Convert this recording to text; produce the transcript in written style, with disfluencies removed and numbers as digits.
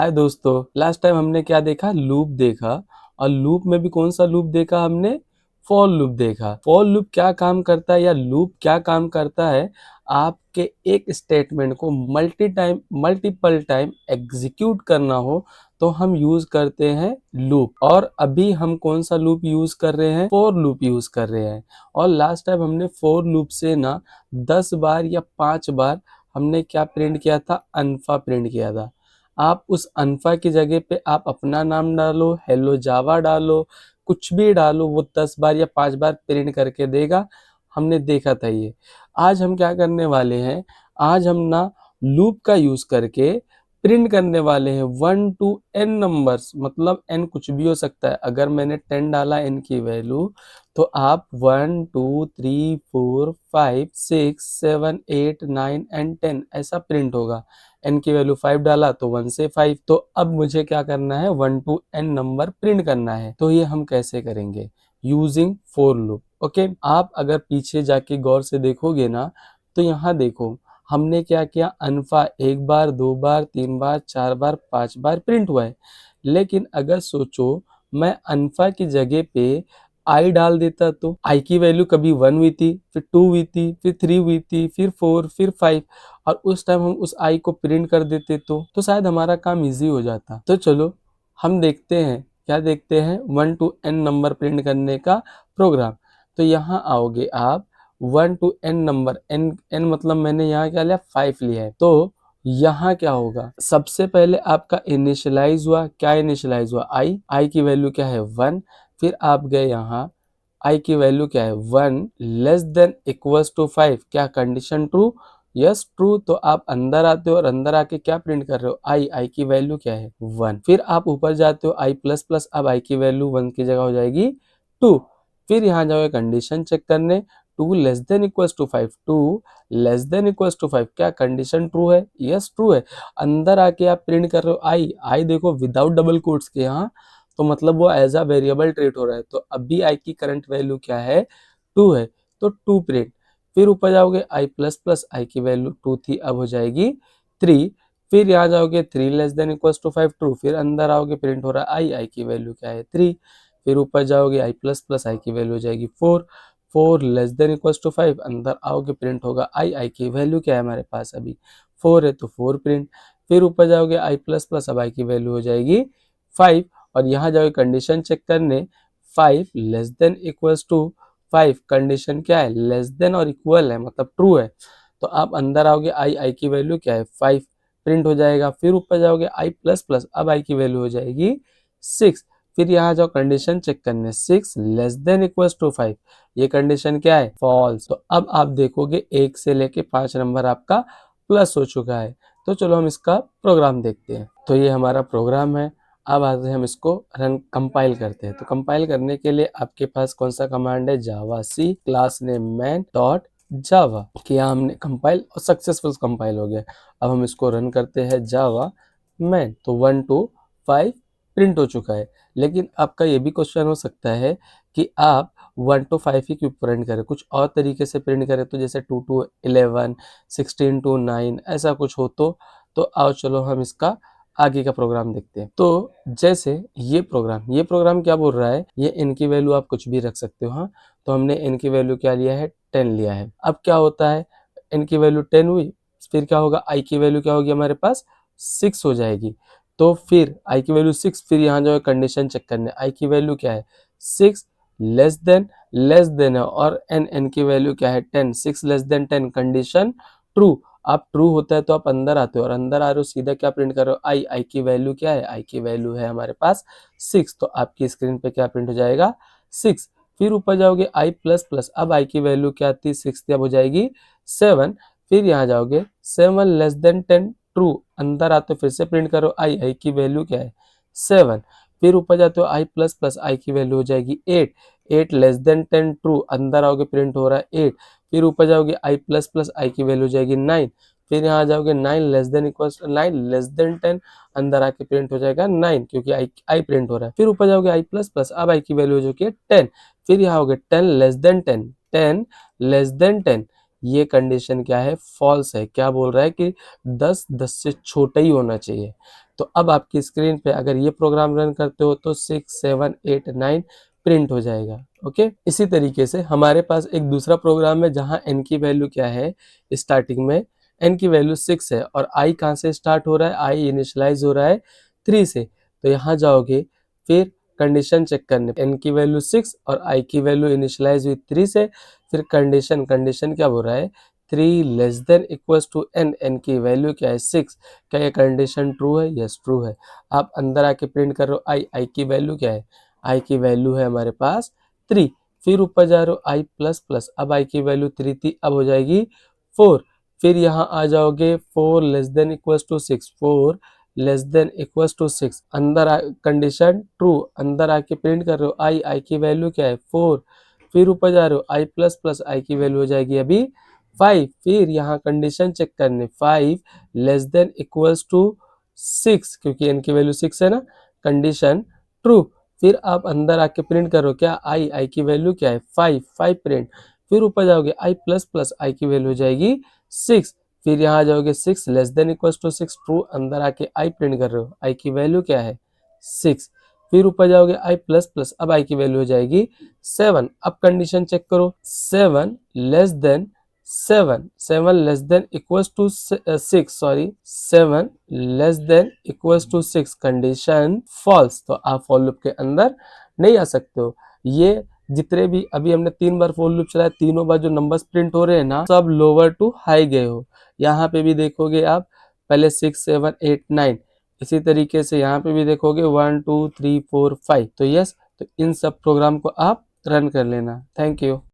हाय दोस्तों, last time हमने क्या देखा? लूप देखा। और लूप में भी कौन सा लूप देखा हमने? फॉर लूप देखा। फॉर लूप क्या काम करता है या लूप क्या काम करता है? आपके एक स्टेटमेंट को मल्टीपल टाइम एग्जीक्यूट करना हो तो हम यूज करते हैं लूप। और अभी हम कौन सा लूप यूज कर रहे हैं? फॉर लूप यूज कर रहे हैं। और लास्ट टाइम हमने फॉर लूप से ना 10 बार या 5 बार हमने क्या प्रिंट किया था? अल्फा प्रिंट किया था। आप उस अल्फा की जगह पे आप अपना नाम डालो, हेलो जावा डालो, कुछ भी डालो, वो 10 बार या 5 बार प्रिंट करके देगा। हमने देखा था ये। आज हम क्या करने वाले हैं? आज हम ना लूप का यूज करके प्रिंट करने वाले हैं 1 to n नंबर्स। मतलब n कुछ भी हो सकता है। अगर मैंने 10 डाला n की वैल्यू, तो आप 1 2 3 4 5 6 7 8 9 एंड 10 ऐसा प्रिंट होगा। n की वैल्यू 5 डाला तो 1 से 5। तो अब मुझे क्या करना है? 1 to n नंबर प्रिंट करना है। तो ये हम कैसे करेंगे? Using for loop. ओके, आप अगर पीछे जाके गौर से देखोगे ना, तो यहाँ देखो हमने क्या किया? अल्फा 1 बार, 2 बार, 3 बार, 4 बार, 5 बार प्रिंट हुआ है। लेकिन अगर सोचो मैं अल्फा की जगह पे आई डाल देता, तो आई की वैल्यू कभी 1 हुई थी, फिर 2 हुई थी, फिर 3 हुई थी, फिर 4, फिर 5, और उस टाइम हम उस आई को प्रिंट कर देते तो शायद हमारा काम इजी हो जाता। तो चलो हम देखते हैं, क्या देखते हैं? 1 to n नंबर प्रिंट करने का प्रोग्राम। तो यहाँ आओगे आप 1 to n नंबर, n मतलब मैंने यहाँ क्या लिया? 5 लिया है। तो यहाँ क्या होगा? सबसे पहले आपका इनिशियलाइज हुआ, क्या इनिशियलाइज हुआ? आई की वैल्यू क्या है? 1। फिर आप गए यहाँ, आई की वैल्यू क्या है? 1 लेस देन इक्वल्स टू 5। क्या कंडीशन ट्रू? Yes true. तो आप अंदर आते हो और अंदर आके क्या प्रिंट कर रहे हो? आई की वैल्यू क्या है? 1। फिर आप ऊपर जाते हो आई प्लस प्लस, अब आई की वैल्यू 1 की जगह हो जाएगी 2। फिर यहाँ जाओगे कंडीशन चेक करने, 2 less than equals to 5, 2 less than equals to 5। क्या कंडीशन ट्रू है? यस ट्रू है। अंदर आके आप प्रिंट कर रहे हो आई देखो विदाउट डबल कोट्स के यहाँ, तो मतलब वो एज अ वेरिएबल ट्रीट हो रहा है। तो अभी आई की करंट वैल्यू क्या है? 2 है, तो 2 प्रिंट। फिर ऊपर जाओगे आई प्लस प्लस, आई की वैल्यू 2 थी, अब हो जाएगी 3। फिर यहाँ जाओगे 3 less than equals to 5, true. फिर अंदर आओगे, प्रिंट हो रहा है आई की वैल्यू क्या है? 3। फिर ऊपर जाओगे आई प्लस प्लस, आई की वैल्यू हो जाएगी 4, 4 लेस देन इक्वल्स टू 5। अंदर आओगे, प्रिंट होगा आई की वैल्यू क्या है हमारे पास? अभी 4 है, तो 4 प्रिंट। फिर ऊपर जाओगे आई प्लस प्लस, अब आई की वैल्यू हो जाएगी 5। और यहाँ जाओगे कंडीशन चेक करने, 5 less than equals to 5। Condition क्या है? लेस देन और इक्वल है, मतलब ट्रू है। तो आप अंदर आओगे, आई की वैल्यू क्या है? 5 प्रिंट हो जाएगा। फिर ऊपर जाओगे आई प्लस प्लस, अब आई की वैल्यू हो जाएगी 6। फिर यहाँ जाओ कंडीशन चेक करने, 6 लेस देन इक्वल्स टू 5। ये कंडीशन क्या है? फॉल्स। तो अब आप देखोगे 1 से लेके 5 नंबर आपका प्लस हो चुका है। तो चलो हम इसका प्रोग्राम देखते हैं। तो ये हमारा प्रोग्राम है। अब आते हैं हम इसको रन कंपाइल करते हैं। तो कंपाइल करने के लिए आपके पास कौन सा कमांड है? Javac class name main dot java. किया हमने कंपाइल और सक्सेसफुल कंपाइल हो गया। अब हम इसको रन करते हैं जावा मैन, तो 1 to 5 प्रिंट हो चुका है। लेकिन आपका ये भी क्वेश्चन हो सकता है कि आप 1 to 5 ही क्यों प्रिंट करें, कुछ और तरीके से प्रिंट करें, तो जैसे 2 to 11, 16 to 9 ऐसा कुछ हो तो आओ चलो हम इसका आगे का प्रोग्राम देखते हैं। तो जैसे ये प्रोग्राम क्या बोल रहा है? ये n की वैल्यू आप कुछ भी रख सकते हो। हाँ, तो हमने n की वैल्यू क्या लिया है? 10 लिया है। अब क्या होता है? n की वैल्यू 10 हुई, फिर क्या होगा? i की वैल्यू क्या होगी हमारे पास? 6 हो जाएगी। तो फिर i की वैल्यू 6, फिर यहाँ जो है कंडीशन चेक करने, i की वैल्यू क्या है? 6 लेस देन है, और n की वैल्यू क्या है? 10। 6 लेस देन 10, कंडीशन ट्रू। आप ट्रू होता है तो आप अंदर आते हो, और अंदर आ रहे हो सीधा क्या प्रिंट कर रहे हो? आई की वैल्यू क्या है? आई की वैल्यू है हमारे पास 6। तो आपकी स्क्रीन पे क्या प्रिंट हो जाएगा? 6। फिर ऊपर जाओगे आई प्लस प्लस, अब आई की वैल्यू क्या थी? 6 थी, अब हो जाएगी 7। फिर यहाँ जाओगे 7 लेस देन 10, ट्रू। अंदर आते हो, फिर से प्रिंट करो आई की वैल्यू क्या है? 7। फिर ऊपर जाते हो आई प्लस प्लस, आई की वैल्यू हो जाएगी 8, 8 लेस देन 10, ट्रू। अंदर आओगे, प्रिंट हो रहा है 8। फिर ऊपर जाओगे आई प्लस प्लस, आई की वैल्यू हो जाएगी 9। फिर यहाँ जाओगे 9 less than equals 9 less than 10, अंदर आके प्रिंट हो जाएगा 9, क्योंकि आई प्रिंट हो रहा है। फिर ऊपर जाओगे आई प्लस प्लस, अब आई की वैल्यू हो चुकी है 10। फिर यहाँ होगे 10 लेस देन 10, 10 लेस देन 10। ये कंडीशन क्या है? फॉल्स है। क्या बोल रहा है कि 10 10 से छोटा ही होना चाहिए। तो अब आपकी स्क्रीन पे अगर ये प्रोग्राम रन करते हो तो 6 7 8 9 प्रिंट हो जाएगा। ओके, इसी तरीके से हमारे पास एक दूसरा प्रोग्राम है जहाँ n की वैल्यू क्या है, स्टार्टिंग में n की वैल्यू 6 है और i कहाँ से स्टार्ट हो रहा है, i इनिशियलाइज हो रहा है 3 से। तो यहाँ जाओगे, फिर कंडीशन चेक करने, n की वैल्यू 6 और i की वैल्यू इनिशियलाइज हुई 3 से, फिर कंडीशन क्या बोल रहा है, 3 less than equals to n, n की वैल्यू क्या है 6। क्या ये कंडीशन ट्रू है? यस ट्रू है। आप अंदर आके प्रिंट कर रहे हो i की वैल्यू क्या है, i की वैल्यू है हमारे पास 3। फिर ऊपर जा रहे हो i प्लस प्लस, अब i की वैल्यू 3 थी, अब हो जाएगी 4। फिर यहाँ आ जाओगे 4 less than equals to 6, 4 less than equals to 6, अंदर कंडीशन ट्रू, अंदर आके प्रिंट कर रहे हो i की वैल्यू क्या है 4। फिर ऊपर जा रहे हो i प्लस प्लस, i की वैल्यू हो जाएगी अभी 5। फिर यहाँ कंडीशन चेक करने, 5 लेस देन इक्वल्स टू 6, क्योंकि n की वैल्यू 6 है ना, कंडीशन ट्रू। फिर आप अंदर आके प्रिंट करो क्या, i की वैल्यू क्या है 5, 5 प्रिंट। फिर ऊपर जाओगे i प्लस प्लस, i की वैल्यू हो जाएगी 6। फिर यहाँ जाओगे 6 less than equals to 6 true, अंदर आके i प्रिंट कर रहे हो, i की वैल्यू क्या है 6। फिर ऊपर जाओगे i प्लस प्लस, अब i की वैल्यू हो जाएगी 7। अब कंडीशन चेक करो, 7 less than 7, 7 less than equals to 6, sorry 7 less than equals to 6, condition false. तो आप फॉर लूप के अंदर नहीं आ सकते हो। ये जितने भी अभी हमने 3 बार फॉर लूप चलाया, तीनों बार जो नंबर्स प्रिंट हो रहे हैं ना, सब लोअर टू हाई गए हो। यहाँ पे भी देखोगे आप, पहले 6 7 8 9, इसी तरीके से यहाँ पे भी देखोगे 1 2 3 4 5। तो यस, तो इन सब प्रोग्राम को आप रन कर लेना। Thank you.